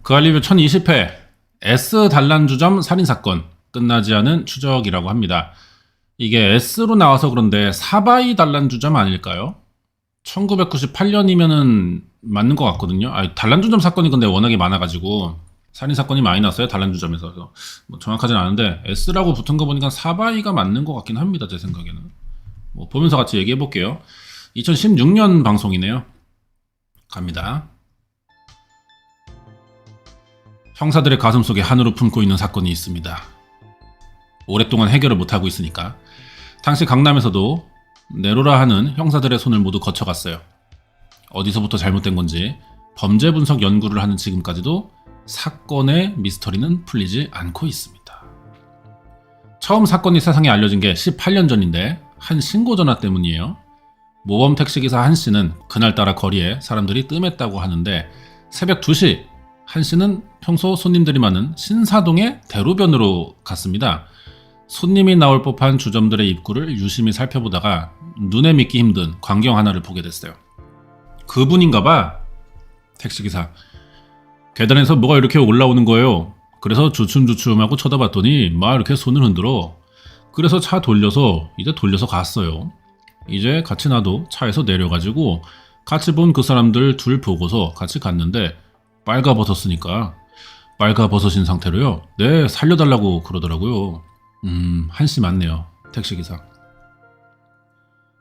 그알리뷰 1020회 S 단란주점 살인사건 끝나지 않은 추적이라고 합니다. 이게 S로 나와서 그런데 사바이 단란주점 아닐까요? 1998년이면은 맞는 것 같거든요. 단란주점 사건이 근데 워낙에 많아가지고 살인사건이 많이 났어요. 단란주점에서. 그래서 뭐 정확하진 않은데 S라고 붙은 거 보니까 사바이가 맞는 것 같긴 합니다. 제 생각에는. 뭐 보면서 같이 얘기해 볼게요. 2016년 방송이네요. 갑니다. 형사들의 가슴속에 한우를 품고 있는 사건이 있습니다. 오랫동안 해결을 못하고 있으니까 당시 강남에서도 네로라 하는 형사들의 손을 모두 거쳐갔어요. 어디서부터 잘못된 건지 범죄 분석 연구를 하는 지금까지도 사건의 미스터리는 풀리지 않고 있습니다. 처음 사건이 세상에 알려진 게 18년 전인데 한 신고 전화 때문이에요. 모범 택시기사 한 씨는 그날따라 거리에 사람들이 뜸했다고 하는데 새벽 2시 한 씨는 평소 손님들이 많은 신사동의 대로변으로 갔습니다. 손님이 나올 법한 주점들의 입구를 유심히 살펴보다가 눈에 믿기 힘든 광경 하나를 보게 됐어요. 그분인가봐. 택시기사. 계단에서 뭐가 이렇게 올라오는 거예요. 그래서 주춤주춤하고 쳐다봤더니 막 이렇게 손을 흔들어. 그래서 차 돌려서 갔어요. 이제 같이 나도 차에서 내려가지고 같이 본 그 사람들 둘 보고서 같이 갔는데 빨가벗었으니까 빨가벗으신 상태로요. 네, 살려달라고 그러더라고요. 한씨 맞네요. 택시기사.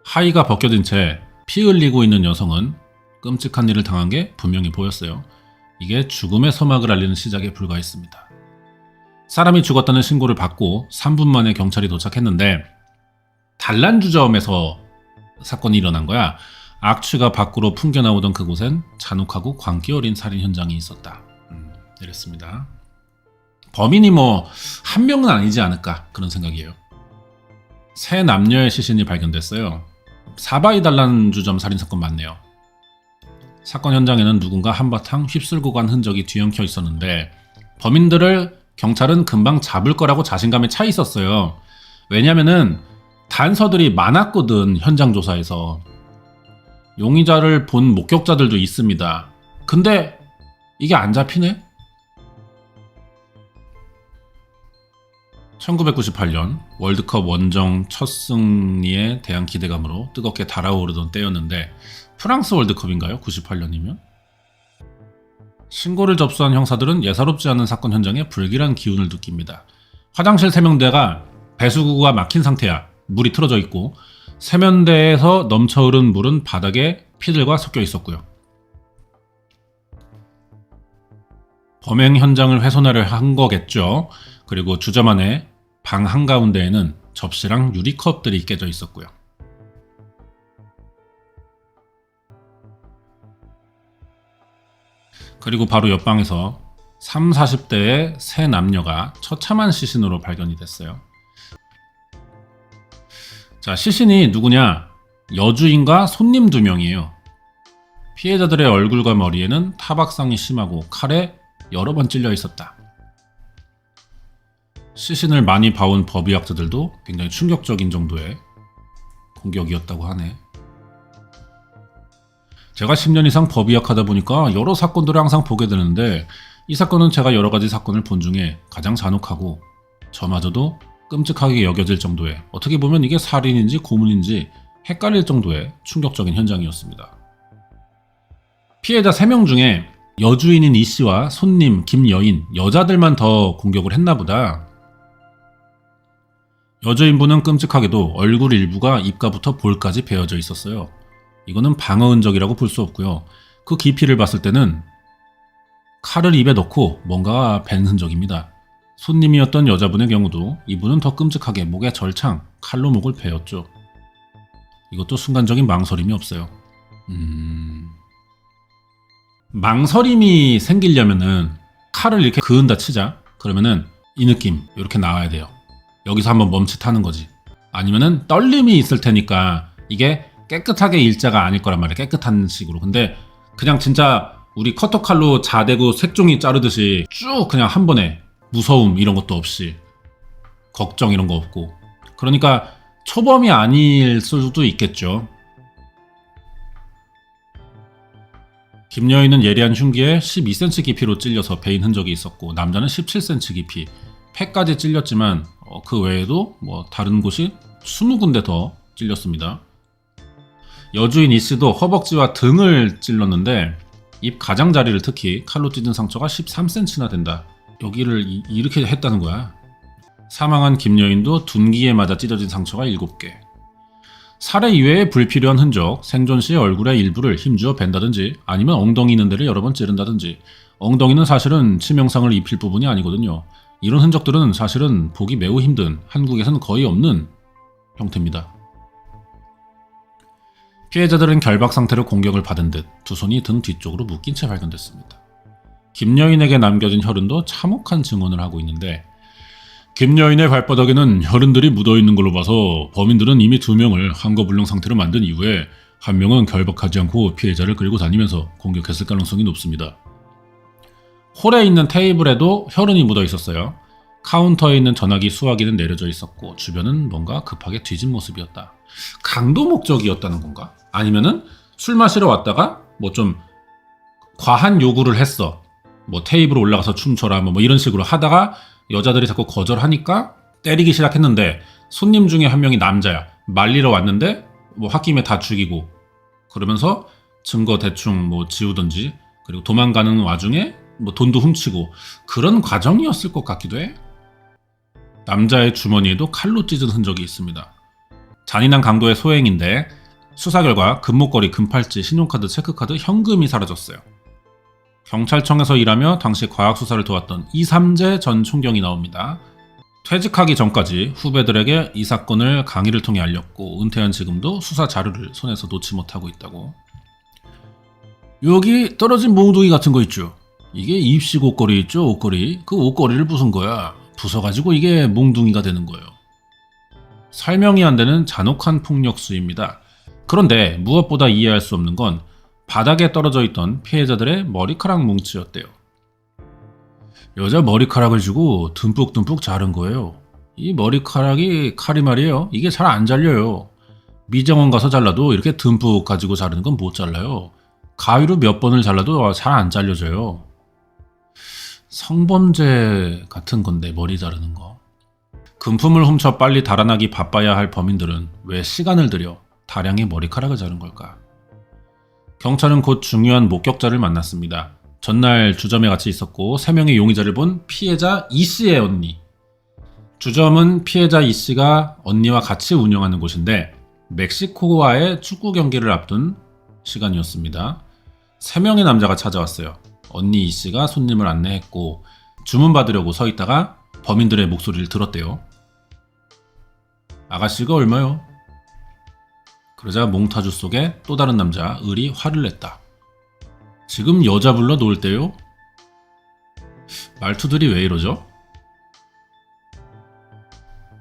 하의가 벗겨진 채 피 흘리고 있는 여성은 끔찍한 일을 당한 게 분명히 보였어요. 이게 죽음의 서막을 알리는 시작에 불과했습니다. 사람이 죽었다는 신고를 받고 3분 만에 경찰이 도착했는데 단란주점에서 사건이 일어난 거야. 악취가 밖으로 풍겨나오던 그곳엔 잔혹하고 광기 어린 살인 현장이 있었다. 이랬습니다. 범인이 한 명은 아니지 않을까 그런 생각이에요. 세 남녀의 시신이 발견됐어요. 사바이 단란주점 살인사건 맞네요. 사건 현장에는 누군가 한바탕 휩쓸고 간 흔적이 뒤엉켜 있었는데 범인들을 경찰은 금방 잡을 거라고 자신감에 차 있었어요. 왜냐면은 단서들이 많았거든. 현장 조사에서. 용의자를 본 목격자들도 있습니다. 근데 이게 안 잡히네? 1998년 월드컵 원정 첫 승리에 대한 기대감으로 뜨겁게 달아오르던 때였는데 프랑스 월드컵인가요? 98년이면? 신고를 접수한 형사들은 예사롭지 않은 사건 현장에 불길한 기운을 느낍니다. 화장실 세면대가 배수구가 막힌 상태야. 물이 틀어져 있고 세면대에서 넘쳐흐른 물은 바닥에 피들과 섞여 있었고요. 범행 현장을 훼손하려 한 거겠죠. 그리고 주점 안에 방 한가운데에는 접시랑 유리컵들이 깨져 있었고요. 그리고 바로 옆방에서 30, 40대의 세 남녀가 처참한 시신으로 발견이 됐어요. 자, 시신이 누구냐? 여주인과 손님 2명이에요. 피해자들의 얼굴과 머리에는 타박상이 심하고 칼에 여러 번 찔려 있었다. 시신을 많이 봐온 법의학자들도 굉장히 충격적인 정도의 공격이었다고 하네. 제가 10년 이상 법의학 하다 보니까 여러 사건들을 항상 보게 되는데 이 사건은 제가 여러 가지 사건을 본 중에 가장 잔혹하고 저마저도 끔찍하게 여겨질 정도의, 어떻게 보면 이게 살인인지 고문인지 헷갈릴 정도의 충격적인 현장이었습니다. 피해자 3명 중에 여주인인 이 씨와 손님 김여인, 여자들만 더 공격을 했나 보다. 여주인분은 끔찍하게도 얼굴 일부가 입가부터 볼까지 베어져 있었어요. 이거는 방어 흔적이라고 볼 수 없고요. 그 깊이를 봤을 때는 칼을 입에 넣고 뭔가 벤 흔적입니다. 손님이었던 여자분의 경우도 이분은 더 끔찍하게 목에 절창, 칼로 목을 베었죠. 이것도 순간적인 망설임이 없어요. 망설임이 생기려면은 칼을 이렇게 그은다 치자. 그러면은 이 느낌 이렇게 나와야 돼요. 여기서 한번 멈칫하는 거지. 아니면은 떨림이 있을 테니까 이게 깨끗하게 일자가 아닐 거란 말이야. 깨끗한 식으로. 근데 그냥 진짜 우리 커터칼로 자대고 색종이 자르듯이 쭉 그냥 한 번에 무서움 이런 것도 없이 걱정 이런 거 없고, 그러니까 초범이 아닐 수도 있겠죠. 김여인은 예리한 흉기에 12cm 깊이로 찔려서 베인 흔적이 있었고 남자는 17cm 깊이, 폐까지 찔렸지만 그 외에도 다른 곳이 20군데 더 찔렸습니다. 여주인 이씨도 허벅지와 등을 찔렀는데 입 가장자리를 특히 칼로 찢은 상처가 13cm나 된다. 여기를 이렇게 했다는 거야. 사망한 김여인도 둔기에 맞아 찢어진 상처가 7개. 살해 이외에 불필요한 흔적, 생존 시에 얼굴의 일부를 힘주어 벤다든지 아니면 엉덩이 있는 데를 여러 번 찌른다든지. 엉덩이는 사실은 치명상을 입힐 부분이 아니거든요. 이런 흔적들은 사실은 보기 매우 힘든, 한국에서는 거의 없는 형태입니다. 피해자들은 결박 상태로 공격을 받은 듯 두 손이 등 뒤쪽으로 묶인 채 발견됐습니다. 김여인에게 남겨진 혈흔도 참혹한 증언을 하고 있는데, 김여인의 발바닥에는 혈흔들이 묻어있는 걸로 봐서 범인들은 이미 2명을 항거불능 상태로 만든 이후에 1명은 결박하지 않고 피해자를 끌고 다니면서 공격했을 가능성이 높습니다. 홀에 있는 테이블에도 혈흔이 묻어 있었어요. 카운터에 있는 전화기 수화기는 내려져 있었고 주변은 뭔가 급하게 뒤진 모습이었다. 강도 목적이었다는 건가? 아니면은 술 마시러 왔다가 좀 과한 요구를 했어. 테이블 올라가서 춤춰라 이런 식으로 하다가 여자들이 자꾸 거절하니까 때리기 시작했는데 손님 중에 한 명이 남자야. 말리러 왔는데 홧김에 다 죽이고 그러면서 증거 대충 지우든지 그리고 도망가는 와중에 돈도 훔치고 그런 과정이었을 것 같기도 해. 남자의 주머니에도 칼로 찢은 흔적이 있습니다. 잔인한 강도의 소행인데 수사 결과 금목걸이, 금팔찌, 신용카드, 체크카드, 현금이 사라졌어요. 경찰청에서 일하며 당시 과학수사를 도왔던 이삼재 전 총경이 나옵니다. 퇴직하기 전까지 후배들에게 이 사건을 강의를 통해 알렸고 은퇴한 지금도 수사 자료를 손에서 놓지 못하고 있다고. 여기 떨어진 몽둥이 같은 거 있죠? 이게 입식 옷걸이 있죠? 옷걸이. 그 옷걸이를 부순 거야. 부숴가지고 이게 몽둥이가 되는 거예요. 설명이 안 되는 잔혹한 폭력수입니다. 그런데 무엇보다 이해할 수 없는 건 바닥에 떨어져 있던 피해자들의 머리카락 뭉치였대요. 여자 머리카락을 주고 듬뿍듬뿍 자른 거예요. 이 머리카락이 칼이 말이에요. 이게 잘 안 잘려요. 미정원 가서 잘라도 이렇게 듬뿍 가지고 자르는 건 못 잘라요. 가위로 몇 번을 잘라도 잘 안 잘려져요. 성범죄 같은 건데 머리 자르는 거. 금품을 훔쳐 빨리 달아나기 바빠야 할 범인들은 왜 시간을 들여 다량의 머리카락을 자른 걸까? 경찰은 곧 중요한 목격자를 만났습니다. 전날 주점에 같이 있었고 3명의 용의자를 본 피해자 이씨의 언니. 주점은 피해자 이씨가 언니와 같이 운영하는 곳인데 멕시코와의 축구 경기를 앞둔 시간이었습니다. 3명의 남자가 찾아왔어요. 언니 이씨가 손님을 안내했고 주문 받으려고 서 있다가 범인들의 목소리를 들었대요. 아가씨가 얼마요? 그러자 몽타주 속에 또 다른 남자 을이 화를 냈다. 지금 여자 불러 놓을 때요? 말투들이 왜 이러죠?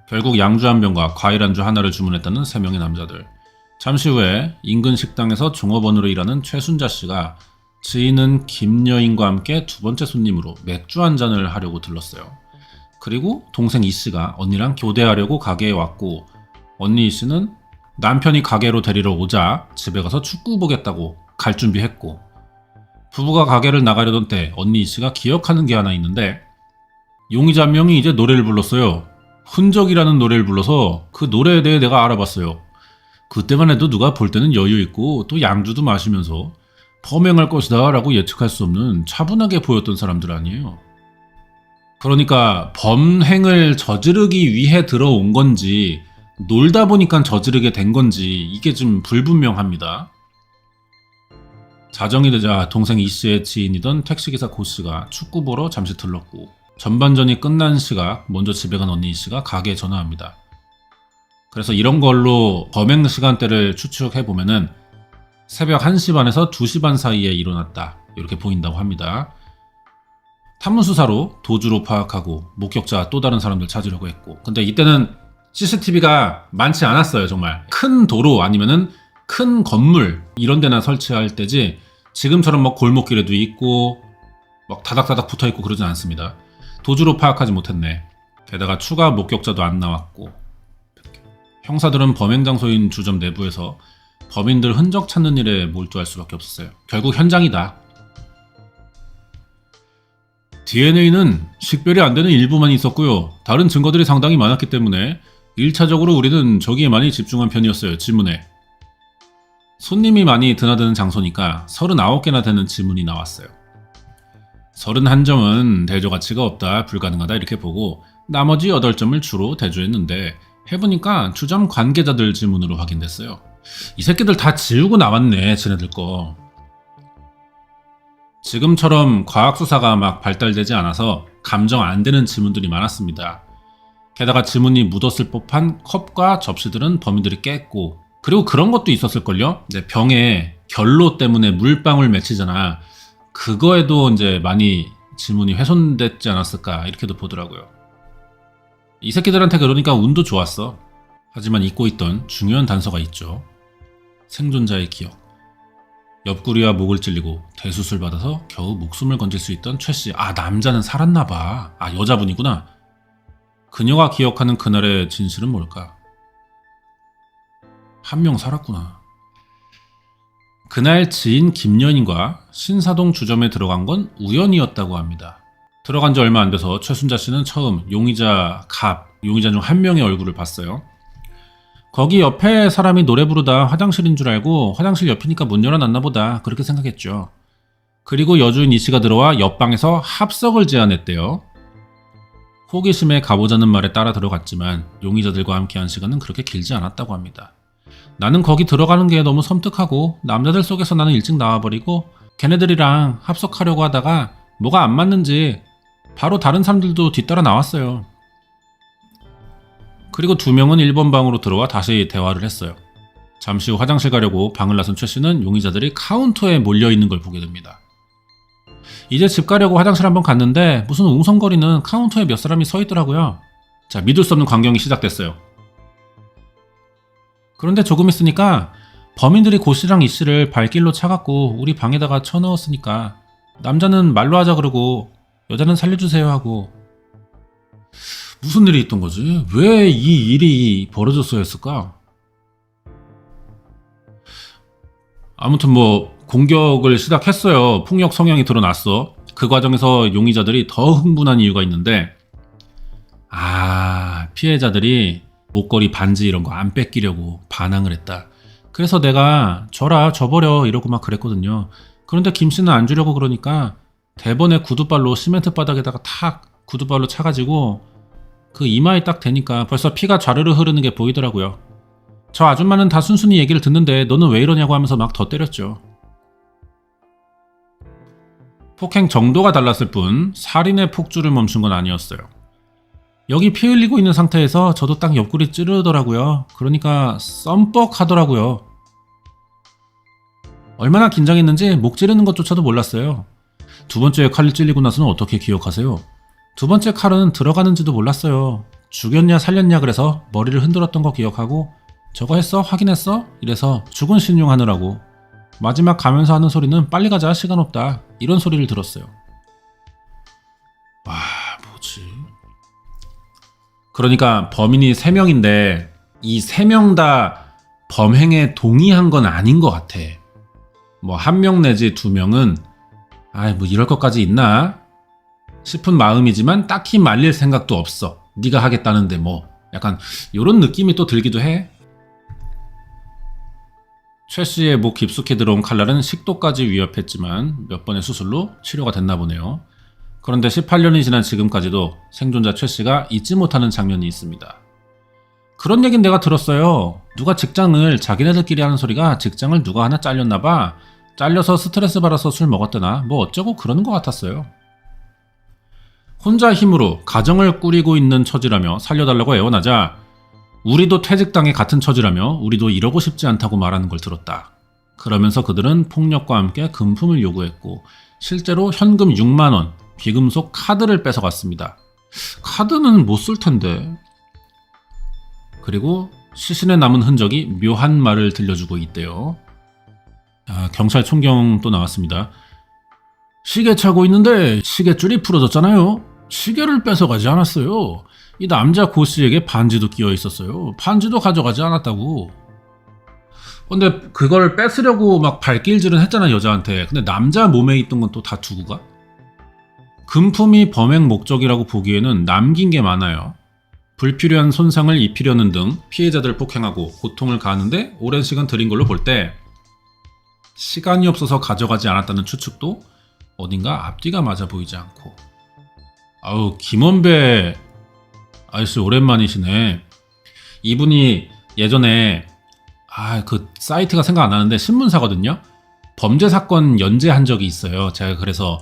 결국 양주 한 병과 과일 안주 하나를 주문했다는 3명의 남자들. 잠시 후에 인근 식당에서 종업원으로 일하는 최순자 씨가 지인은 김여인과 함께 두 번째 손님으로 맥주 한 잔을 하려고 들렀어요. 그리고 동생 이 씨가 언니랑 교대하려고 가게에 왔고 언니 이 씨는 남편이 가게로 데리러 오자 집에 가서 축구 보겠다고 갈 준비했고 부부가 가게를 나가려던 때 언니 이 씨가 기억하는 게 하나 있는데 용의자 한 명이 이제 노래를 불렀어요. 흔적이라는 노래를 불러서 그 노래에 대해 내가 알아봤어요. 그때만 해도 누가 볼 때는 여유 있고 또 양주도 마시면서 범행할 것이다 라고 예측할 수 없는 차분하게 보였던 사람들 아니에요. 그러니까 범행을 저지르기 위해 들어온 건지 놀다 보니까 저지르게 된 건지 이게 좀 불분명합니다. 자정이 되자 동생 이 씨의 지인이던 택시기사 고 씨가 축구 보러 잠시 들렀고 전반전이 끝난 시각 먼저 집에 간 언니 이 씨가 가게에 전화합니다. 그래서 이런 걸로 범행 시간대를 추측해보면은 새벽 1시 반에서 2시 반 사이에 일어났다 이렇게 보인다고 합니다. 탐문수사로 도주로 파악하고 목격자 또 다른 사람들 찾으려고 했고 근데 이때는 CCTV가 많지 않았어요. 정말 큰 도로 아니면은 큰 건물 이런 데나 설치할 때지 지금처럼 골목길에도 있고 다닥다닥 붙어있고 그러진 않습니다. 도주로 파악하지 못했네. 게다가 추가 목격자도 안 나왔고 형사들은 범행 장소인 주점 내부에서 범인들 흔적 찾는 일에 몰두할 수밖에 없었어요. 결국 현장이다. DNA는 식별이 안 되는 일부만 있었고요. 다른 증거들이 상당히 많았기 때문에 1차적으로 우리는 저기에 많이 집중한 편이었어요. 지문에. 손님이 많이 드나드는 장소니까 39개나 되는 지문이 나왔어요. 31점은 대조 가치가 없다, 불가능하다 이렇게 보고 나머지 8점을 주로 대조했는데 해보니까 주점 관계자들 지문으로 확인됐어요. 이 새끼들 다 지우고 나왔네, 쟤네들 거. 지금처럼 과학수사가 막 발달되지 않아서 감정 안 되는 지문들이 많았습니다. 게다가 지문이 묻었을 법한 컵과 접시들은 범인들이 깼고, 그리고 그런 것도 있었을걸요? 이제 병에 결로 때문에 물방울 맺히잖아. 그거에도 이제 많이 지문이 훼손됐지 않았을까 이렇게도 보더라고요. 이 새끼들한테 그러니까 운도 좋았어. 하지만 잊고 있던 중요한 단서가 있죠. 생존자의 기억. 옆구리와 목을 찔리고 대수술 받아서 겨우 목숨을 건질 수 있던 최씨. 아, 남자는 살았나봐. 아, 여자분이구나. 그녀가 기억하는 그날의 진실은 뭘까? 한 명 살았구나. 그날 지인 김연인과 신사동 주점에 들어간 건 우연이었다고 합니다. 들어간 지 얼마 안 돼서 최순자 씨는 처음 용의자 중 한 명의 얼굴을 봤어요. 거기 옆에 사람이 노래 부르다 화장실인 줄 알고 화장실 옆이니까 문 열어놨나 보다 그렇게 생각했죠. 그리고 여주인 이 씨가 들어와 옆방에서 합석을 제안했대요. 호기심에 가보자는 말에 따라 들어갔지만 용의자들과 함께한 시간은 그렇게 길지 않았다고 합니다. 나는 거기 들어가는 게 너무 섬뜩하고 남자들 속에서 나는 일찍 나와버리고 걔네들이랑 합석하려고 하다가 뭐가 안 맞는지 바로 다른 사람들도 뒤따라 나왔어요. 그리고 2명은 1번 방으로 들어와 다시 대화를 했어요. 잠시 후 화장실 가려고 방을 나선 최 씨는 용의자들이 카운터에 몰려있는 걸 보게 됩니다. 이제 집 가려고 화장실 한번 갔는데 무슨 웅성거리는 카운터에 몇 사람이 서 있더라고요. 자, 믿을 수 없는 광경이 시작됐어요. 그런데 조금 있으니까 범인들이 고 씨랑 이 씨를 발길로 차갖고 우리 방에다가 쳐넣었으니까 남자는 말로 하자 그러고 여자는 살려주세요 하고. 무슨 일이 있던 거지? 왜 이 일이 벌어졌어야 했을까? 아무튼 뭐 공격을 시작했어요. 폭력 성향이 드러났어. 그 과정에서 용의자들이 더 흥분한 이유가 있는데, 피해자들이 목걸이, 반지 이런 거 안 뺏기려고 반항을 했다. 그래서 내가 줘버려 이러고 막 그랬거든요. 그런데 김 씨는 안 주려고 그러니까 대번에 구두발로 시멘트 바닥에다가 탁 구두발로 차가지고 그 이마에 딱 대니까 벌써 피가 좌르르 흐르는 게 보이더라고요. 저 아줌마는 다 순순히 얘기를 듣는데 너는 왜 이러냐고 하면서 막 더 때렸죠. 폭행 정도가 달랐을 뿐 살인의 폭주를 멈춘 건 아니었어요. 여기 피 흘리고 있는 상태에서 저도 딱 옆구리 찌르더라고요. 그러니까 썸뻑 하더라고요. 얼마나 긴장했는지 목 찌르는 것조차도 몰랐어요. 2번째 칼이 찔리고 나서는 어떻게 기억하세요? 2번째 칼은 들어가는지도 몰랐어요. 죽였냐 살렸냐 그래서 머리를 흔들었던 거 기억하고 저거 했어? 확인했어? 이래서 죽은 신용하느라고 마지막 가면서 하는 소리는 빨리 가자 시간 없다 이런 소리를 들었어요. 와, 뭐지? 그러니까 범인이 3명인데 이 3명 다 범행에 동의한 건 아닌 것 같아. 뭐 1명 내지 2명은 뭐 이럴 것까지 있나 싶은 마음이지만 딱히 말릴 생각도 없어. 네가 하겠다는데 뭐 약간 이런 느낌이 또 들기도 해. 최 씨의 목 깊숙이 들어온 칼날은 식도까지 위협했지만 몇 번의 수술로 치료가 됐나 보네요. 그런데 18년이 지난 지금까지도 생존자 최 씨가 잊지 못하는 장면이 있습니다. 그런 얘긴 내가 들었어요. 누가 직장을 자기네들끼리 하는 소리가 직장을 누가 하나 잘렸나 봐. 잘려서 스트레스 받아서 술 먹었대나 뭐 어쩌고 그러는 것 같았어요. 혼자 힘으로 가정을 꾸리고 있는 처지라며 살려달라고 애원하자 우리도 퇴직당해 같은 처지라며 우리도 이러고 싶지 않다고 말하는 걸 들었다. 그러면서 그들은 폭력과 함께 금품을 요구했고 실제로 현금 6만 원, 귀금속 카드를 뺏어갔습니다. 카드는 못 쓸 텐데. 그리고 시신에 남은 흔적이 묘한 말을 들려주고 있대요. 경찰 총경 또 나왔습니다. 시계 차고 있는데 시계줄이 부러졌잖아요. 시계를 뺏어가지 않았어요. 이 남자 고 씨에게 반지도 끼어 있었어요. 반지도 가져가지 않았다고. 근데 그걸 뺏으려고 막 발길질은 했잖아, 여자한테. 근데 남자 몸에 있던 건 또 다 두고 가? 금품이 범행 목적이라고 보기에는 남긴 게 많아요. 불필요한 손상을 입히려는 등 피해자들 폭행하고 고통을 가하는데 오랜 시간 들인 걸로 볼 때 시간이 없어서 가져가지 않았다는 추측도 어딘가 앞뒤가 맞아 보이지 않고. 아우, 김원배 아저씨 오랜만이시네. 이분이 예전에 그 사이트가 생각 안 나는데 신문사거든요. 범죄 사건 연재한 적이 있어요. 제가 그래서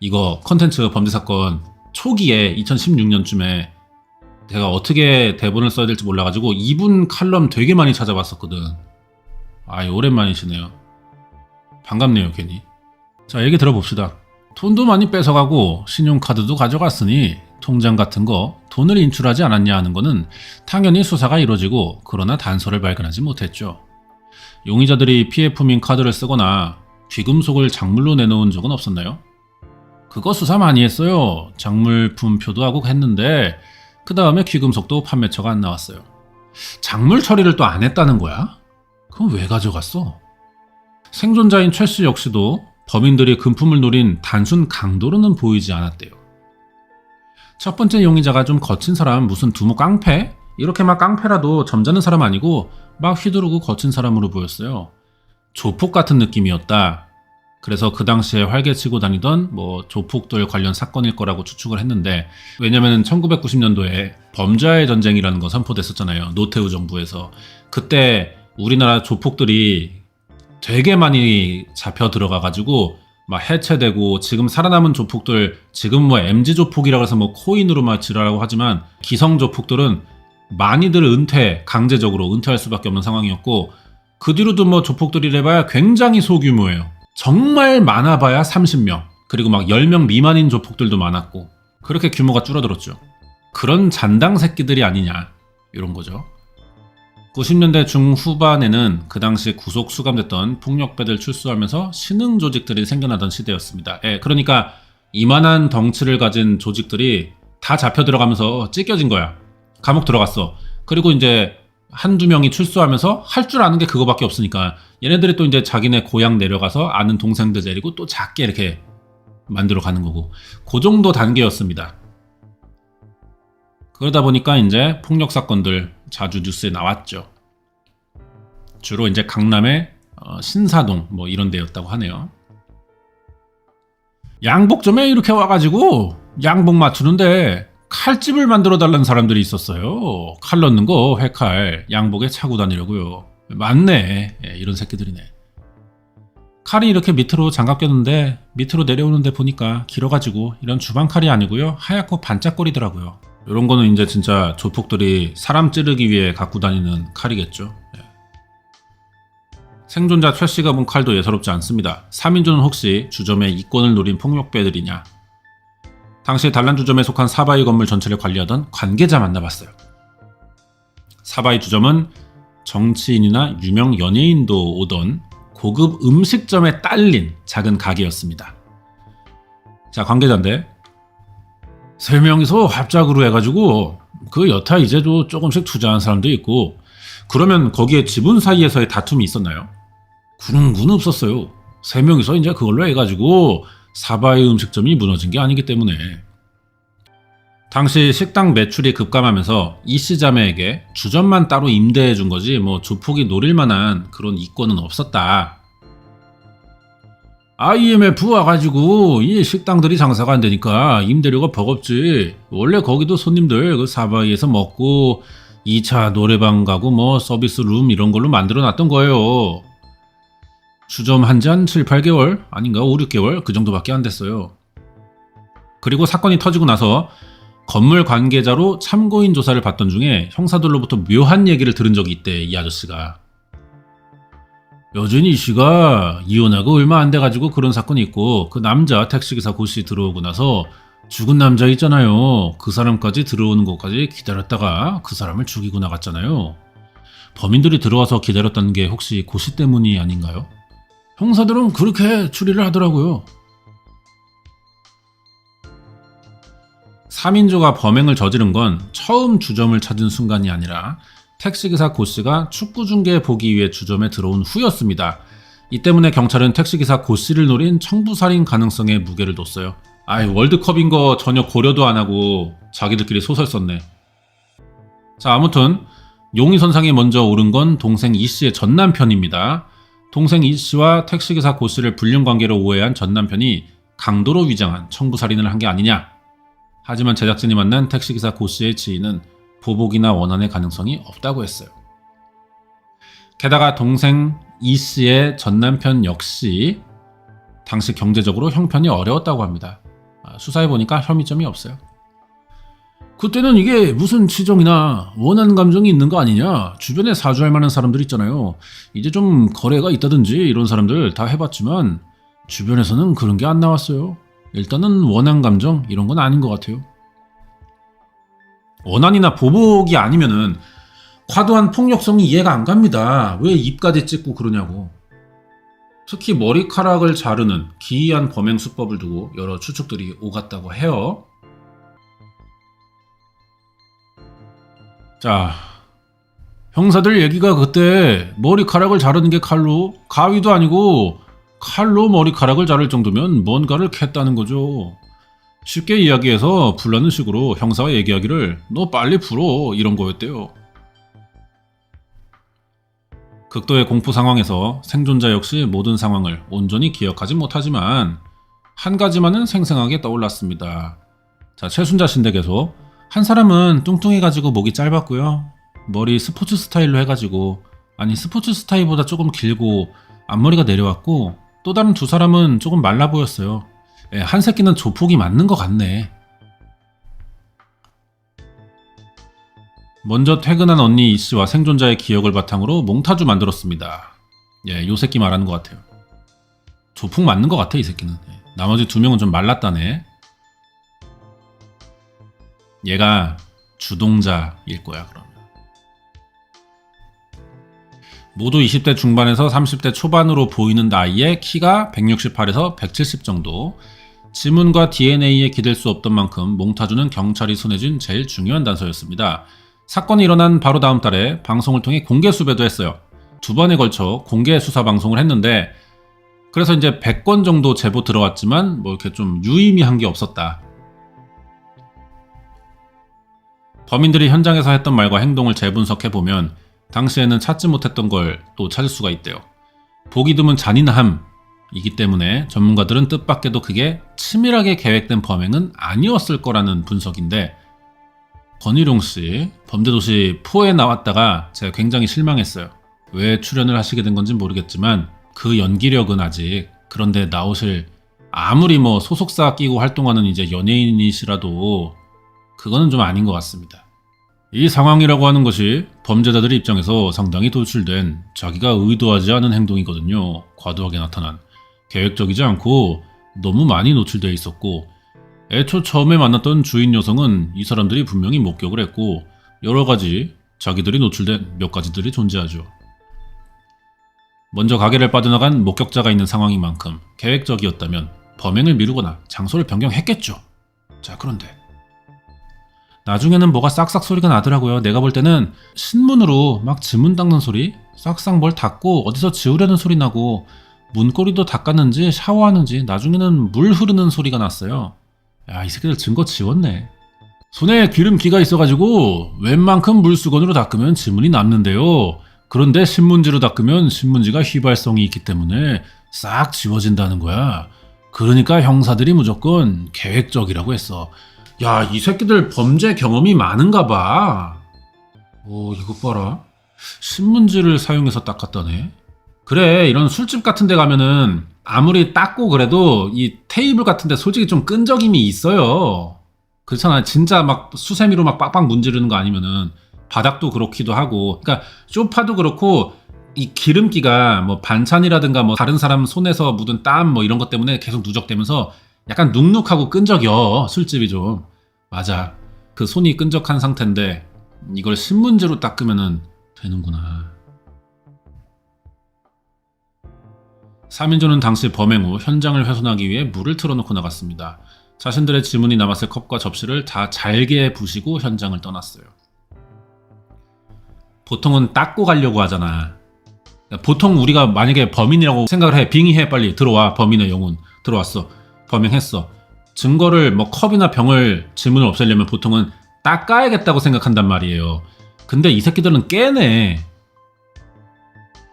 이거 컨텐츠 범죄 사건 초기에 2016년쯤에 제가 어떻게 대본을 써야 될지 몰라가지고 이분 칼럼 되게 많이 찾아봤었거든. 오랜만이시네요. 반갑네요, 괜히. 자, 얘기 들어봅시다. 돈도 많이 뺏어가고 신용카드도 가져갔으니 통장 같은 거 돈을 인출하지 않았냐 하는 거는 당연히 수사가 이루어지고, 그러나 단서를 발견하지 못했죠. 용의자들이 피해품인 카드를 쓰거나 귀금속을 작물로 내놓은 적은 없었나요? 그거 수사 많이 했어요. 작물품표도 하고 했는데 그 다음에 귀금속도 판매처가 안 나왔어요. 작물 처리를 또 안 했다는 거야? 그럼 왜 가져갔어? 생존자인 최 씨 역시도 범인들이 금품을 노린 단순 강도로는 보이지 않았대요. 첫 번째 용의자가 좀 거친 사람, 무슨 두목 깡패? 이렇게 막 깡패라도 점잖은 사람 아니고 막 휘두르고 거친 사람으로 보였어요. 조폭 같은 느낌이었다. 그래서 그 당시에 활개치고 다니던 조폭들 관련 사건일 거라고 추측을 했는데, 왜냐면 1990년도에 범죄와의 전쟁이라는 거 선포됐었잖아요. 노태우 정부에서. 그때 우리나라 조폭들이 되게 많이 잡혀 들어가가지고 막 해체되고, 지금 살아남은 조폭들, 지금 MG 조폭이라고 해서 코인으로 막 지랄하고 하지만 기성 조폭들은 많이들 강제적으로 은퇴할 수밖에 없는 상황이었고, 그 뒤로도 조폭들이 해봐야 굉장히 소규모예요. 정말 많아봐야 30명, 그리고 막 10명 미만인 조폭들도 많았고, 그렇게 규모가 줄어들었죠. 그런 잔당 새끼들이 아니냐, 이런 거죠. 90년대 중후반에는 그 당시 구속 수감됐던 폭력배들 출소하면서 신흥 조직들이 생겨나던 시대였습니다. 그러니까 이만한 덩치를 가진 조직들이 다 잡혀 들어가면서 찢겨진 거야. 감옥 들어갔어. 그리고 이제 한두 명이 출소하면서 할 줄 아는 게 그거밖에 없으니까 얘네들이 또 이제 자기네 고향 내려가서 아는 동생들 데리고 또 작게 이렇게 만들어 가는 거고, 그 정도 단계였습니다. 그러다 보니까 이제 폭력 사건들 자주 뉴스에 나왔죠. 주로 이제 강남의 신사동 이런 데였다고 하네요. 양복점에 이렇게 와가지고 양복 맞추는데 칼집을 만들어 달라는 사람들이 있었어요. 칼 넣는 거, 회칼, 양복에 차고 다니려고요. 맞네. 이런 새끼들이네. 칼이 이렇게 밑으로 장갑 꼈는데 밑으로 내려오는데 보니까 길어가지고 이런 주방칼이 아니고요. 하얗고 반짝거리더라고요. 이런 거는 이제 진짜 조폭들이 사람 찌르기 위해 갖고 다니는 칼이겠죠. 생존자 최 씨가 본 칼도 예사롭지 않습니다. 3인조는 혹시 주점의 이권을 노린 폭력배들이냐? 당시 단란주점에 속한 사바이 건물 전체를 관리하던 관계자 만나봤어요. 사바이 주점은 정치인이나 유명 연예인도 오던 고급 음식점에 딸린 작은 가게였습니다. 자, 관계자인데 3명이서 합작으로 해가지고 그 여타 이제도 조금씩 투자한 사람도 있고, 그러면 거기에 지분 사이에서의 다툼이 있었나요? 그런 건 없었어요. 3명이서 이제 그걸로 해가지고 사바이 음식점이 무너진 게 아니기 때문에. 당시 식당 매출이 급감하면서 이 씨 자매에게 주점만 따로 임대해 준 거지 조폭이 노릴 만한 그런 이권은 없었다. IMF 와가지고 이 식당들이 장사가 안 되니까 임대료가 버겁지. 원래 거기도 손님들 그 사바이에서 먹고 2차 노래방 가고 서비스 룸 이런 걸로 만들어 놨던 거예요. 주점 한지 한 7, 8개월 아닌가 5, 6개월 그 정도밖에 안 됐어요. 그리고 사건이 터지고 나서 건물 관계자로 참고인 조사를 받던 중에 형사들로부터 묘한 얘기를 들은 적이 있대, 이 아저씨가. 여전히 이 씨가 이혼하고 얼마 안 돼가지고 그런 사건이 있고, 그 남자 택시기사 고씨 들어오고 나서 죽은 남자 있잖아요. 그 사람까지 들어오는 것까지 기다렸다가 그 사람을 죽이고 나갔잖아요. 범인들이 들어와서 기다렸다는 게 혹시 고씨 때문이 아닌가요? 형사들은 그렇게 추리를 하더라고요. 3인조가 범행을 저지른 건 처음 주점을 찾은 순간이 아니라 택시기사 고씨가 축구 중계 보기 위해 주점에 들어온 후였습니다. 이 때문에 경찰은 택시기사 고씨를 노린 청부살인 가능성에 무게를 뒀어요. 아이, 월드컵인 거 전혀 고려도 안 하고 자기들끼리 소설 썼네. 자, 아무튼 용의선상에 먼저 오른 건 동생 이씨의 전남편입니다. 동생 이씨와 택시기사 고씨를 불륜관계로 오해한 전남편이 강도로 위장한 청부살인을 한 게 아니냐. 하지만 제작진이 만난 택시기사 고씨의 지인은 보복이나 원한의 가능성이 없다고 했어요. 게다가 동생 이씨의 전남편 역시 당시 경제적으로 형편이 어려웠다고 합니다. 수사해보니까 혐의점이 없어요. 그때는 이게 무슨 치정이나 원한 감정이 있는 거 아니냐, 주변에 사주할 만한 사람들 있잖아요. 이제 좀 거래가 있다든지 이런 사람들 다 해봤지만 주변에서는 그런 게 안 나왔어요. 일단은 원한 감정 이런 건 아닌 것 같아요. 원한이나 보복이 아니면은 과도한 폭력성이 이해가 안 갑니다. 왜 입까지 찢고 그러냐고. 특히 머리카락을 자르는 기이한 범행 수법을 두고 여러 추측들이 오갔다고 해요. 자, 형사들 얘기가 그때 머리카락을 자르는 게 칼로, 가위도 아니고 칼로 머리카락을 자를 정도면 뭔가를 캤다는 거죠. 쉽게 이야기해서 불나는 식으로 형사와 얘기하기를 너 빨리 풀어 이런 거였대요. 극도의 공포 상황에서 생존자 역시 모든 상황을 온전히 기억하지 못하지만 한 가지만은 생생하게 떠올랐습니다. 자, 최순자 신댁에서 한 사람은 뚱뚱해가지고 목이 짧았고요. 머리 스포츠 스타일로 해가지고, 아니 스포츠 스타일보다 조금 길고 앞머리가 내려왔고, 또 다른 두 사람은 조금 말라 보였어요. 한 새끼는 조폭이 맞는 것 같네. 먼저 퇴근한 언니 이씨와 생존자의 기억을 바탕으로 몽타주 만들었습니다. 요 새끼 말하는 것 같아요. 조폭 맞는 것 같아 이 새끼는. 나머지 두 명은 좀 말랐다네. 얘가 주동자일 거야 그러면. 모두 20대 중반에서 30대 초반으로 보이는 나이에 키가 168에서 170 정도. 지문과 DNA에 기댈 수 없던 만큼 몽타주는 경찰이 손해준 제일 중요한 단서였습니다. 사건이 일어난 바로 다음 달에 방송을 통해 공개 수배도 했어요. 두 번에 걸쳐 공개 수사 방송을 했는데, 그래서 이제 100건 정도 제보 들어왔지만 뭐 이렇게 좀 유의미한 게 없었다. 범인들이 현장에서 했던 말과 행동을 재분석해보면 당시에는 찾지 못했던 걸 또 찾을 수가 있대요. 보기 드문 잔인함이기 때문에 전문가들은 뜻밖에도 그게 치밀하게 계획된 범행은 아니었을 거라는 분석인데, 권희룡씨 범죄도시 4에 나왔다가 제가 굉장히 실망했어요. 왜 출연을 하시게 된 건지 모르겠지만 그 연기력은 아직, 그런데 나오실, 아무리 뭐 소속사 끼고 활동하는 이제 연예인이시라도 그거는 좀 아닌 것 같습니다. 이 상황이라고 하는 것이 범죄자들 입장에서 상당히 도출된 자기가 의도하지 않은 행동이거든요. 과도하게 나타난, 계획적이지 않고 너무 많이 노출되어 있었고, 애초 처음에 만났던 주인 여성은 이 사람들이 분명히 목격을 했고 여러 가지 자기들이 노출된 몇 가지들이 존재하죠. 먼저 가게를 빠져나간 목격자가 있는 상황인 만큼 계획적이었다면 범행을 미루거나 장소를 변경했겠죠. 자, 그런데 나중에는 뭐가 싹싹 소리가 나더라고요. 내가 볼 때는 신문으로 막 지문 닦는 소리, 싹싹 뭘 닦고 어디서 지우려는 소리 나고, 문고리도 닦았는지 샤워하는지 나중에는 물 흐르는 소리가 났어요. 야, 이 새끼들 증거 지웠네. 손에 기름기가 있어가지고 웬만큼 물수건으로 닦으면 지문이 남는데요. 그런데 신문지로 닦으면 신문지가 휘발성이 있기 때문에 싹 지워진다는 거야. 그러니까 형사들이 무조건 계획적이라고 했어. 야, 이 새끼들 범죄 경험이 많은가 봐. 이것 봐라. 신문지를 사용해서 닦았다네. 그래, 이런 술집 같은 데 가면은 아무리 닦고 그래도 이 테이블 같은 데 솔직히 좀 끈적임이 있어요. 그렇잖아. 진짜 막 수세미로 막 빡빡 문지르는 거 아니면은 바닥도 그렇기도 하고. 그러니까 소파도 그렇고 이 기름기가 뭐 반찬이라든가 뭐 다른 사람 손에서 묻은 땀 뭐 이런 것 때문에 계속 누적되면서 약간 눅눅하고 끈적여. 술집이 좀. 맞아. 그 손이 끈적한 상태인데 이걸 신문지로 닦으면은 되는구나. 3인조는 당시 범행 후 현장을 훼손하기 위해 물을 틀어놓고 나갔습니다. 자신들의 지문이 남았을 컵과 접시를 다 잘게 부시고 현장을 떠났어요. 보통은 닦고 가려고 하잖아. 보통 우리가 만약에 범인이라고 생각을 해. 빙의해, 빨리 들어와. 범인의 영혼 들어왔어. 범행했어. 증거를 뭐 컵이나 병을 지문을 없애려면 보통은 닦아야겠다고 생각한단 말이에요. 근데 이 새끼들은 깨네.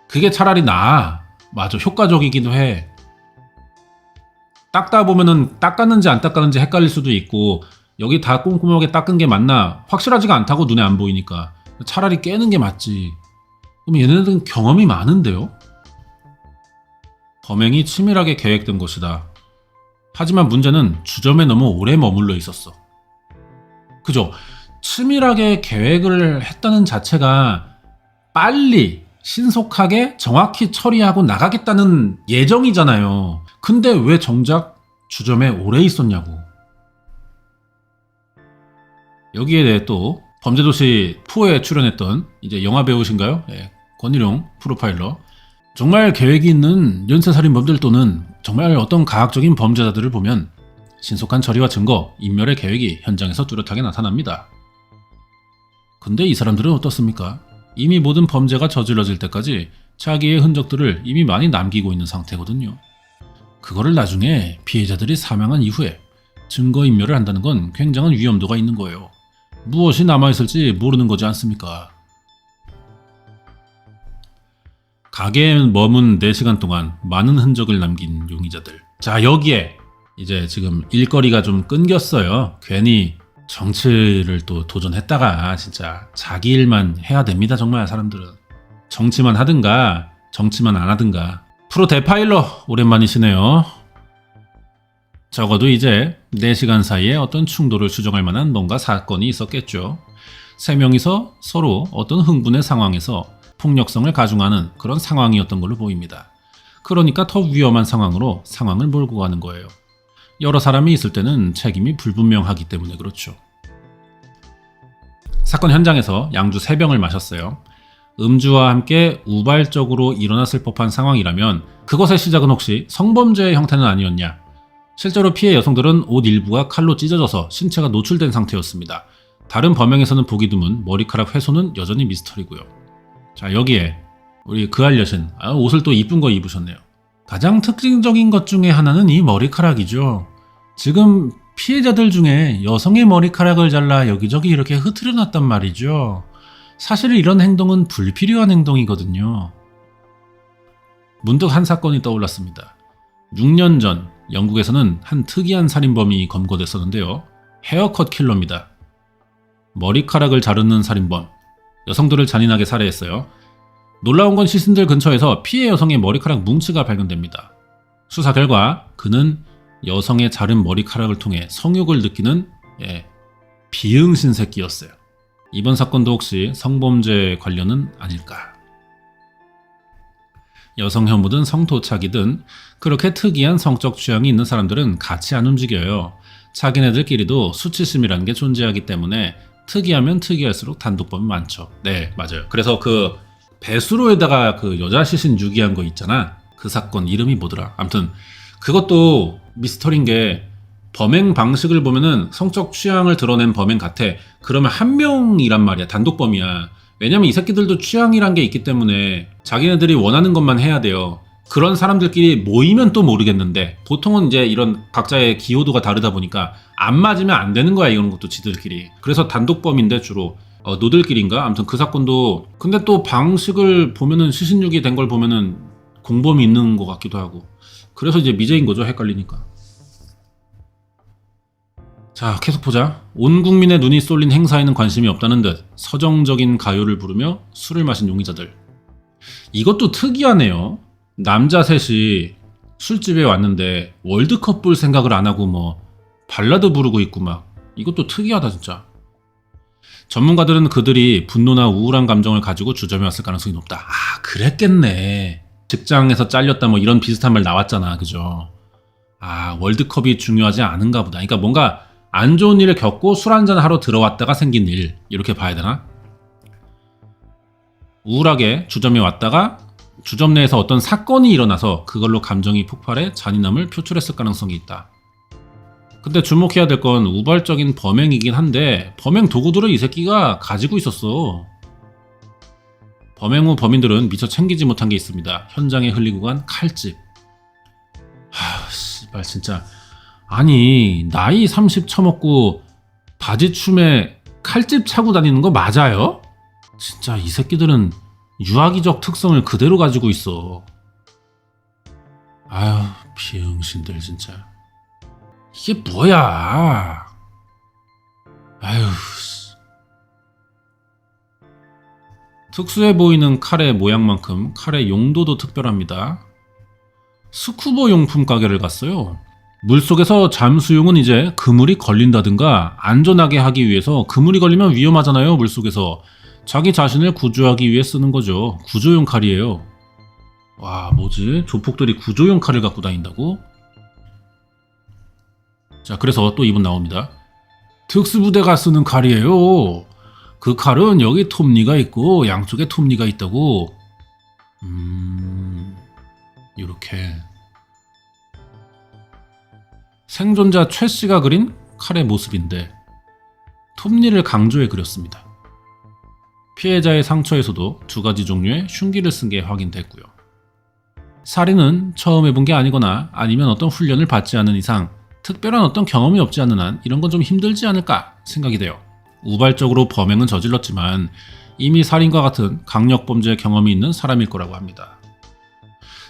그게 차라리 나아. 맞아, 효과적이기도 해. 닦다 보면은 닦았는지 안 닦았는지 헷갈릴 수도 있고, 여기 다 꼼꼼하게 닦은 게 맞나 확실하지가 않다고, 눈에 안 보이니까. 차라리 깨는 게 맞지. 그럼 얘네들은 경험이 많은데요? 범행이 치밀하게 계획된 것이다. 하지만 문제는 주점에 너무 오래 머물러 있었어. 그죠? 치밀하게 계획을 했다는 자체가 빨리 신속하게 정확히 처리하고 나가겠다는 예정이잖아요. 근데 왜 정작 주점에 오래 있었냐고. 여기에 대해 또 범죄도시 4에 출연했던 이제 영화 배우신가요? 네, 권일용 프로파일러. 정말 계획이 있는 연쇄살인범들 또는 정말 어떤 가학적인 범죄자들을 보면 신속한 처리와 증거, 인멸의 계획이 현장에서 뚜렷하게 나타납니다. 근데 이 사람들은 어떻습니까? 이미 모든 범죄가 저질러질 때까지 자기의 흔적들을 이미 많이 남기고 있는 상태거든요. 그거를 나중에 피해자들이 사망한 이후에 증거인멸을 한다는 건 굉장한 위험도가 있는 거예요. 무엇이 남아있을지 모르는 거지 않습니까? 가게에 머문 4시간 동안 많은 흔적을 남긴 용의자들. 자, 여기에 이제 지금 일거리가 좀 끊겼어요. 괜히 정치를 또 도전했다가 진짜 자기 일만 해야 됩니다. 정말 사람들은. 정치만 하든가 정치만 안 하든가. 프로 대파일러 오랜만이시네요. 적어도 이제 4시간 사이에 어떤 충돌을 추정할 만한 뭔가 사건이 있었겠죠. 3명이서 서로 어떤 흥분의 상황에서 폭력성을 가중하는 그런 상황이었던 걸로 보입니다. 그러니까 더 위험한 상황으로 상황을 몰고 가는 거예요. 여러 사람이 있을 때는 책임이 불분명하기 때문에 그렇죠. 사건 현장에서 양주 3병을 마셨어요. 음주와 함께 우발적으로 일어났을 법한 상황이라면 그것의 시작은 혹시 성범죄의 형태는 아니었냐? 실제로 피해 여성들은 옷 일부가 칼로 찢어져서 신체가 노출된 상태였습니다. 다른 범행에서는 보기 드문 머리카락 훼손은 여전히 미스터리고요. 자, 여기에 우리 그할 여신, 옷을 또 이쁜 거 입으셨네요. 가장 특징적인 것 중에 하나는 이 머리카락이죠. 지금 피해자들 중에 여성의 머리카락을 잘라 여기저기 이렇게 흐트려 놨단 말이죠. 사실 이런 행동은 불필요한 행동이거든요. 문득 한 사건이 떠올랐습니다. 6년 전 영국에서는 한 특이한 살인범이 검거됐었는데요. 헤어컷 킬러입니다. 머리카락을 자르는 살인범. 여성들을 잔인하게 살해했어요. 놀라운 건 시신들 근처에서 피해 여성의 머리카락 뭉치가 발견됩니다. 수사 결과 그는 여성의 자른 머리카락을 통해 성욕을 느끼는 비응신 새끼였어요. 이번 사건도 혹시 성범죄 관련은 아닐까? 여성 혐오든 성토착이든 그렇게 특이한 성적 취향이 있는 사람들은 같이 안 움직여요. 자기네들끼리도 수치심이라는 게 존재하기 때문에 특이하면 특이할수록 단독범이 많죠. 네, 맞아요. 그래서 그 배수로에다가 그 여자 시신 유기한 거 있잖아. 그 사건 이름이 뭐더라? 아무튼 그것도 미스터리인 게 범행 방식을 보면은 성적 취향을 드러낸 범행 같아. 그러면 한 명이란 말이야. 단독범이야. 왜냐면 이 새끼들도 취향이란 게 있기 때문에 자기네들이 원하는 것만 해야 돼요. 그런 사람들끼리 모이면 또 모르겠는데 보통은 이제 이런 각자의 기호도가 다르다 보니까 안 맞으면 안 되는 거야. 이런 것도 지들끼리. 그래서 단독범인데 주로 노들끼리인가? 아무튼 그 사건도 근데 또 방식을 보면은 시신유기 된 걸 보면은 공범이 있는 것 같기도 하고 그래서 이제 미제인 거죠. 헷갈리니까. 자, 계속 보자. 온 국민의 눈이 쏠린 행사에는 관심이 없다는 듯 서정적인 가요를 부르며 술을 마신 용의자들. 이것도 특이하네요. 남자 셋이 술집에 왔는데 월드컵 볼 생각을 안 하고 뭐 발라드 부르고 있고 막 이것도 특이하다 진짜. 전문가들은 그들이 분노나 우울한 감정을 가지고 주점에 왔을 가능성이 높다. 아, 그랬겠네. 직장에서 잘렸다 뭐 이런 비슷한 말 나왔잖아. 그죠? 아, 월드컵이 중요하지 않은가 보다. 그러니까 뭔가 안 좋은 일을 겪고 술 한잔 하러 들어왔다가 생긴 일 이렇게 봐야 되나? 우울하게 주점에 왔다가 주점 내에서 어떤 사건이 일어나서 그걸로 감정이 폭발해 잔인함을 표출했을 가능성이 있다. 근데 주목해야 될 건 우발적인 범행이긴 한데 범행 도구들을 이 새끼가 가지고 있었어. 범행 후 범인들은 미처 챙기지 못한 게 있습니다. 현장에 흘리고 간 칼집. 씨발 진짜. 아니 나이 30 처먹고 바지춤에 칼집 차고 다니는 거 맞아요? 진짜 이 새끼들은 유아기적 특성을 그대로 가지고 있어. 아유 비응신들 진짜. 이게 뭐야. 아유. 특수해 보이는 칼의 모양만큼 칼의 용도도 특별합니다. 스쿠버 용품 가게를 갔어요. 물속에서 잠수용은 이제 그물이 걸린다든가 안전하게 하기 위해서, 그물이 걸리면 위험하잖아요. 물속에서 자기 자신을 구조하기 위해 쓰는 거죠. 구조용 칼이에요. 와 뭐지? 조폭들이 구조용 칼을 갖고 다닌다고? 자 그래서 또 이분 나옵니다. 특수부대가 쓰는 칼이에요. 그 칼은 여기 톱니가 있고 양쪽에 톱니가 있다고. 이렇게 생존자 최 씨가 그린 칼의 모습인데 톱니를 강조해 그렸습니다. 피해자의 상처에서도 두 가지 종류의 흉기를 쓴 게 확인됐고요. 살인은 처음 해본 게 아니거나 아니면 어떤 훈련을 받지 않은 이상 특별한 어떤 경험이 없지 않는 한 이런 건 좀 힘들지 않을까 생각이 돼요. 우발적으로 범행은 저질렀지만 이미 살인과 같은 강력범죄 경험이 있는 사람일 거라고 합니다.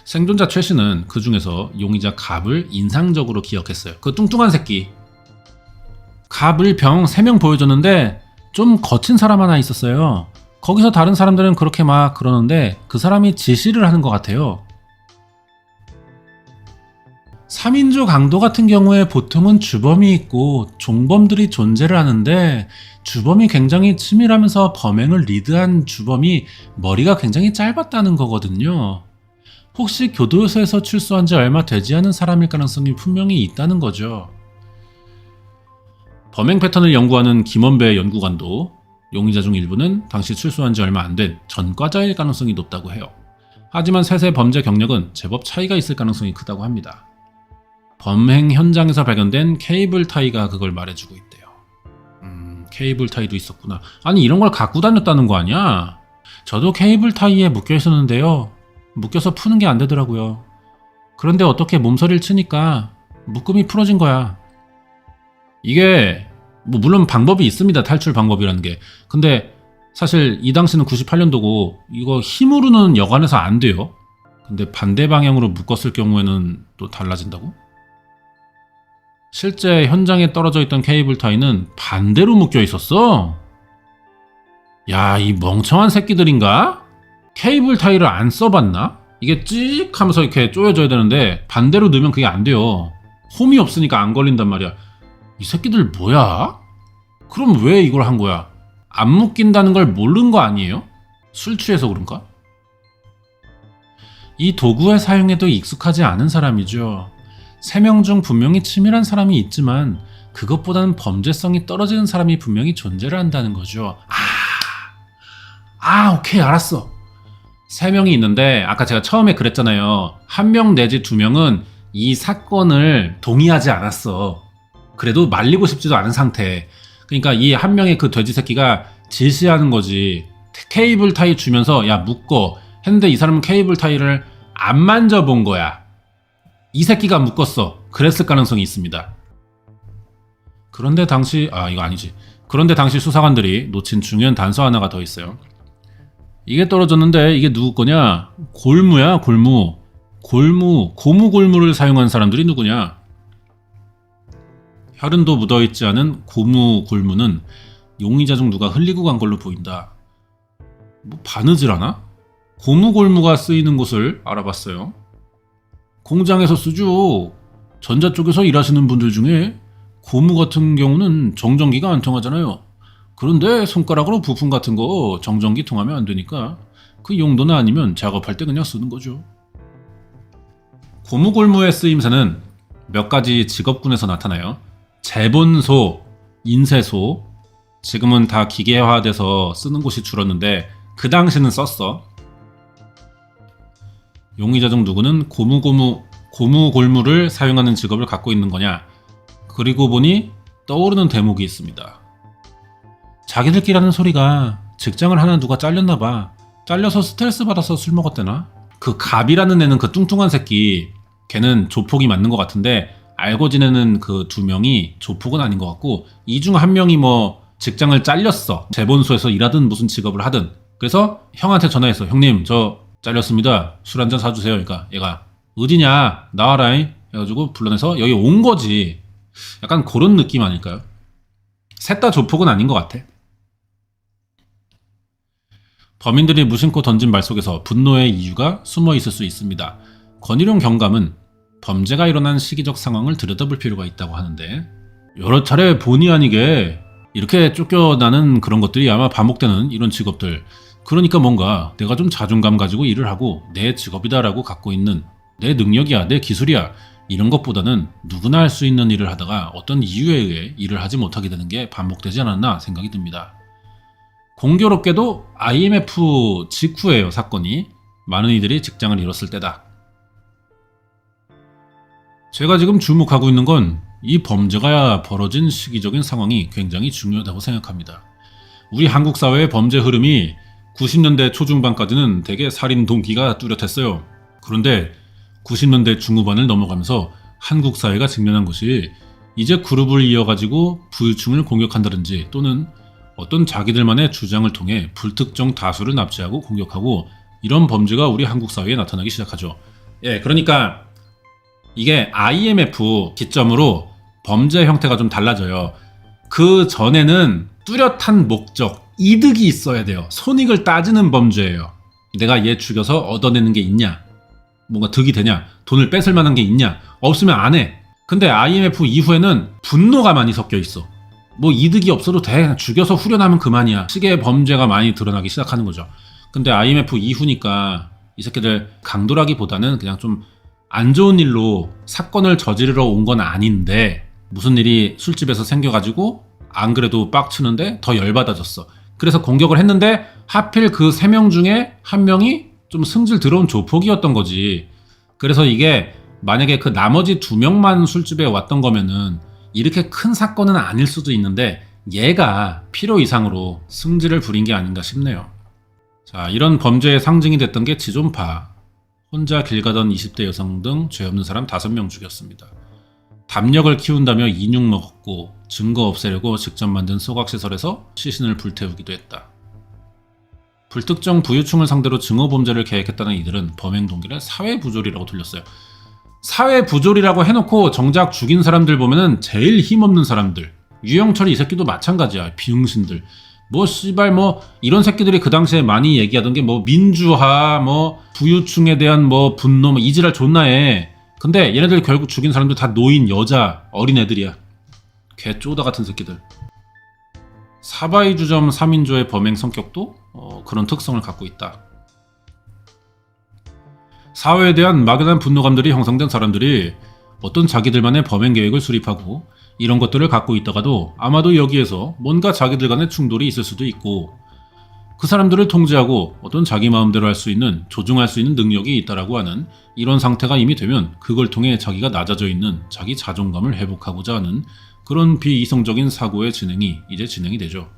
생존자 최 씨는 그 중에서 용의자 갑을 인상적으로 기억했어요. 그 뚱뚱한 새끼. 갑을 병 3명 보여줬는데 좀 거친 사람 하나 있었어요. 거기서 다른 사람들은 그렇게 막 그러는데 그 사람이 지시를 하는 것 같아요. 3인조 강도 같은 경우에 보통은 주범이 있고 종범들이 존재를 하는데 주범이 굉장히 치밀하면서 범행을 리드한 주범이 머리가 굉장히 짧았다는 거거든요. 혹시 교도소에서 출소한 지 얼마 되지 않은 사람일 가능성이 분명히 있다는 거죠. 범행 패턴을 연구하는 김원배 연구관도 용의자 중 일부는 당시 출소한 지 얼마 안 된 전과자일 가능성이 높다고 해요. 하지만 셋의 범죄 경력은 제법 차이가 있을 가능성이 크다고 합니다. 범행 현장에서 발견된 케이블 타이가 그걸 말해주고 있대요. 케이블 타이도 있었구나. 아니 이런 걸 갖고 다녔다는 거 아니야? 저도 케이블 타이에 묶여 있었는데요. 묶여서 푸는 게 안 되더라고요. 그런데 어떻게 몸서리를 치니까 묶음이 풀어진 거야. 이게 뭐 물론 방법이 있습니다. 탈출 방법이라는 게. 근데 사실 이 당시는 98년도고 이거 힘으로는 여간해서 안 돼요. 근데 반대 방향으로 묶었을 경우에는 또 달라진다고? 실제 현장에 떨어져 있던 케이블 타이는 반대로 묶여 있었어? 야, 이 멍청한 새끼들인가? 케이블 타이를 안 써봤나? 이게 찍 하면서 이렇게 조여져야 되는데 반대로 넣으면 그게 안 돼요. 홈이 없으니까 안 걸린단 말이야. 이 새끼들 뭐야? 그럼 왜 이걸 한 거야? 안 묶인다는 걸 모르는 거 아니에요? 술 취해서 그런가? 이 도구의 사용에도 익숙하지 않은 사람이죠. 3명 중 분명히 치밀한 사람이 있지만 그것보다는 범죄성이 떨어지는 사람이 분명히 존재를 한다는 거죠. 오케이 알았어. 3명이 있는데 아까 제가 처음에 그랬잖아요. 1명 내지 2명은 이 사건을 동의하지 않았어. 그래도 말리고 싶지도 않은 상태. 그러니까 이 1명의 그 돼지 새끼가 지시하는 거지. 케이블 타이 주면서 야 묶어 했는데 이 사람은 케이블 타이를 안 만져본 거야. 이 새끼가 묶었어. 그랬을 가능성이 있습니다. 그런데 당시 이거 아니지. 그런데 당시 수사관들이 놓친 중요한 단서 하나가 더 있어요. 이게 떨어졌는데 이게 누구 거냐? 골무야 골무. 고무골무를 사용한 사람들이 누구냐? 혈흔도 묻어있지 않은 고무골무는 용의자 중 누가 흘리고 간 걸로 보인다. 뭐 바느질하나? 고무골무가 쓰이는 곳을 알아봤어요. 공장에서 쓰죠. 전자 쪽에서 일하시는 분들 중에 고무 같은 경우는 정전기가 안 통하잖아요. 그런데 손가락으로 부품 같은 거 정전기 통하면 안 되니까 그 용도나 아니면 작업할 때 그냥 쓰는 거죠. 고무골무의 쓰임새는 몇 가지 직업군에서 나타나요. 재본소, 인쇄소, 지금은 다 기계화돼서 쓰는 곳이 줄었는데 그 당시는 썼어. 용의자 중 누구는 고무골무를 사용하는 직업을 갖고 있는 거냐? 그리고 보니 떠오르는 대목이 있습니다. 자기들끼리 하는 소리가 직장을 하나 누가 잘렸나 봐. 잘려서 스트레스 받아서 술 먹었대나? 그 갑이라는 애는 그 뚱뚱한 새끼, 걔는 조폭이 맞는 것 같은데 알고 지내는 그 두 명이 조폭은 아닌 것 같고, 이 중 한 명이 뭐 직장을 잘렸어. 재본소에서 일하든 무슨 직업을 하든. 그래서 형한테 전화해서 형님 저 잘렸습니다. 술 한잔 사주세요. 그러니까 얘가 어디냐 나와라잉 해가지고 불러내서 여기 온 거지. 약간 그런 느낌 아닐까요? 셋 다 조폭은 아닌 것 같아. 범인들이 무심코 던진 말 속에서 분노의 이유가 숨어 있을 수 있습니다. 권희룡 경감은 범죄가 일어난 시기적 상황을 들여다볼 필요가 있다고 하는데, 여러 차례 본의 아니게 이렇게 쫓겨나는 그런 것들이 아마 반복되는 이런 직업들, 그러니까 뭔가 내가 좀 자존감 가지고 일을 하고 내 직업이다라고 갖고 있는 내 능력이야, 내 기술이야, 이런 것보다는 누구나 할 수 있는 일을 하다가 어떤 이유에 의해 일을 하지 못하게 되는 게 반복되지 않았나 생각이 듭니다. 공교롭게도 IMF 직후에요, 사건이. 많은 이들이 직장을 잃었을 때다. 제가 지금 주목하고 있는 건 이 범죄가 벌어진 시기적인 상황이 굉장히 중요하다고 생각합니다. 우리 한국 사회의 범죄 흐름이 90년대 초중반까지는 대개 살인 동기가 뚜렷했어요. 그런데 90년대 중후반을 넘어가면서 한국 사회가 직면한 것이 이제 그룹을 이어가지고 부유층을 공격한다든지 또는 어떤 자기들만의 주장을 통해 불특정 다수를 납치하고 공격하고, 이런 범죄가 우리 한국 사회에 나타나기 시작하죠. 예, 그러니까 이게 IMF 기점으로 범죄 형태가 좀 달라져요. 그 전에는 뚜렷한 목적, 이득이 있어야 돼요. 손익을 따지는 범죄예요. 내가 얘 죽여서 얻어내는 게 있냐? 뭔가 득이 되냐? 돈을 뺏을 만한 게 있냐? 없으면 안 해. 근데 IMF 이후에는 분노가 많이 섞여 있어. 뭐 이득이 없어도 돼. 그냥 죽여서 후련하면 그만이야. 식의 범죄가 많이 드러나기 시작하는 거죠. 근데 IMF 이후니까 이 새끼들 강도라기보다는 그냥 좀 안 좋은 일로 사건을 저지르러 온 건 아닌데 무슨 일이 술집에서 생겨가지고 안 그래도 빡치는데 더 열받아졌어. 그래서 공격을 했는데 하필 그 3명 중에 한 명이 좀 승질 들어온 조폭이었던 거지. 그래서 이게 만약에 그 나머지 2명만 술집에 왔던 거면은 이렇게 큰 사건은 아닐 수도 있는데 얘가 필요 이상으로 승질을 부린 게 아닌가 싶네요. 자, 이런 범죄의 상징이 됐던 게 지존파. 혼자 길 가던 20대 여성 등 죄 없는 사람 5명 죽였습니다. 담력을 키운다며 인육 먹었고 증거 없애려고 직접 만든 소각시설에서 시신을 불태우기도 했다. 불특정 부유층을 상대로 증오범죄를 계획했다는 이들은 범행 동기를 사회부조리라고 돌렸어요. 사회부조리라고 해놓고 정작 죽인 사람들 보면은 제일 힘없는 사람들. 유영철이 이 새끼도 마찬가지야. 비응신들. 뭐 씨발 뭐 이런 새끼들이 그 당시에 많이 얘기하던 게 뭐 민주화, 뭐 부유층에 대한 뭐 분노, 뭐 이지랄 존나 해. 근데 얘네들 결국 죽인 사람들 다 노인, 여자, 어린 애들이야. 개 쪼다 같은 새끼들. 사바이주점 3인조의 범행 성격도 그런 특성을 갖고 있다. 사회에 대한 막연한 분노감들이 형성된 사람들이 어떤 자기들만의 범행 계획을 수립하고 이런 것들을 갖고 있다가도 아마도 여기에서 뭔가 자기들 간의 충돌이 있을 수도 있고, 그 사람들을 통제하고 어떤 자기 마음대로 할 수 있는, 조종할 수 있는 능력이 있다라고 하는 이런 상태가 이미 되면 그걸 통해 자기가 낮아져 있는 자기 자존감을 회복하고자 하는 그런 비이성적인 사고의 진행이 이제 진행이 되죠.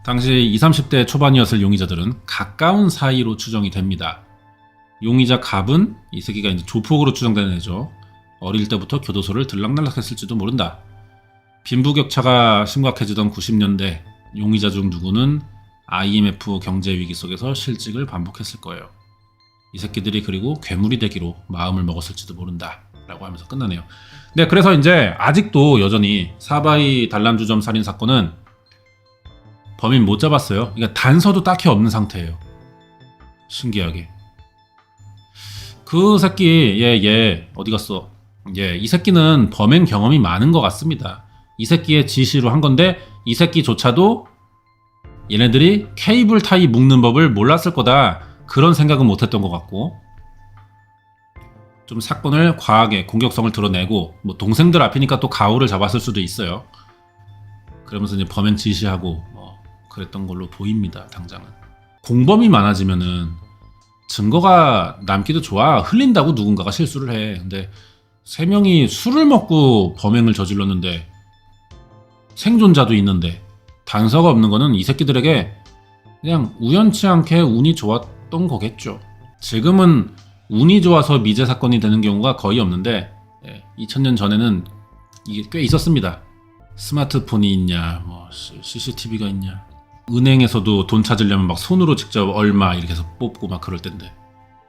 당시 20, 30대 초반이었을 용의자들은 가까운 사이로 추정이 됩니다. 용의자 갑은 이 새끼가 이제 조폭으로 추정되는 애죠. 어릴 때부터 교도소를 들락날락했을지도 모른다. 빈부격차가 심각해지던 90년대 용의자 중 누구는 IMF 경제 위기 속에서 실직을 반복했을 거예요. 이 새끼들이 그리고 괴물이 되기로 마음을 먹었을지도 모른다 라고 하면서 끝나네요. 네, 그래서 이제 아직도 여전히 사바이 단란주점 살인 사건은 범인 못 잡았어요. 그러니까 단서도 딱히 없는 상태예요. 신기하게. 그 새끼 얘 어디 갔어? 이 새끼는 범행 경험이 많은 것 같습니다. 이 새끼의 지시로 한 건데 이 새끼조차도 얘네들이 케이블 타이 묶는 법을 몰랐을 거다, 그런 생각은 못했던 것 같고, 좀 사건을 과하게 공격성을 드러내고 뭐 동생들 앞이니까 또 가오를 잡았을 수도 있어요. 그러면서 이제 범행 지시하고 그랬던 걸로 보입니다. 당장은 공범이 많아지면은 증거가 남기도 좋아. 흘린다고 누군가가 실수를 해. 근데 3명이 술을 먹고 범행을 저질렀는데, 생존자도 있는데 단서가 없는 거는 이 새끼들에게 그냥 우연치 않게 운이 좋았던 거겠죠. 지금은 운이 좋아서 미제 사건이 되는 경우가 거의 없는데 2000년 전에는 이게 꽤 있었습니다. 스마트폰이 있냐, 뭐 CCTV가 있냐, 은행에서도 돈 찾으려면 막 손으로 직접 얼마 이렇게 해서 뽑고 막 그럴 텐데,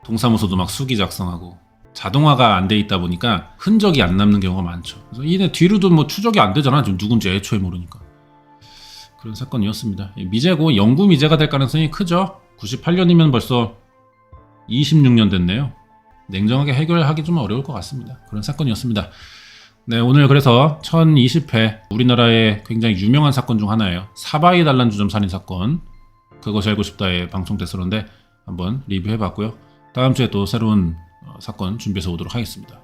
동사무소도 막 수기 작성하고 자동화가 안 돼 있다 보니까 흔적이 안 남는 경우가 많죠. 그래서 이네 뒤로도 뭐 추적이 안 되잖아. 지금 누군지 애초에 모르니까. 그런 사건이었습니다. 미제고 영구 미제가 될 가능성이 크죠. 98년이면 벌써 26년 됐네요. 냉정하게 해결하기 좀 어려울 것 같습니다. 그런 사건이었습니다. 네, 오늘 그래서 1020회 우리나라의 굉장히 유명한 사건 중 하나예요. 사바이 단란 주점 살인 사건. 그것이 알고 싶다에 방송됐었는데 한번 리뷰해봤고요. 다음 주에 또 새로운 사건 준비해서 오도록 하겠습니다.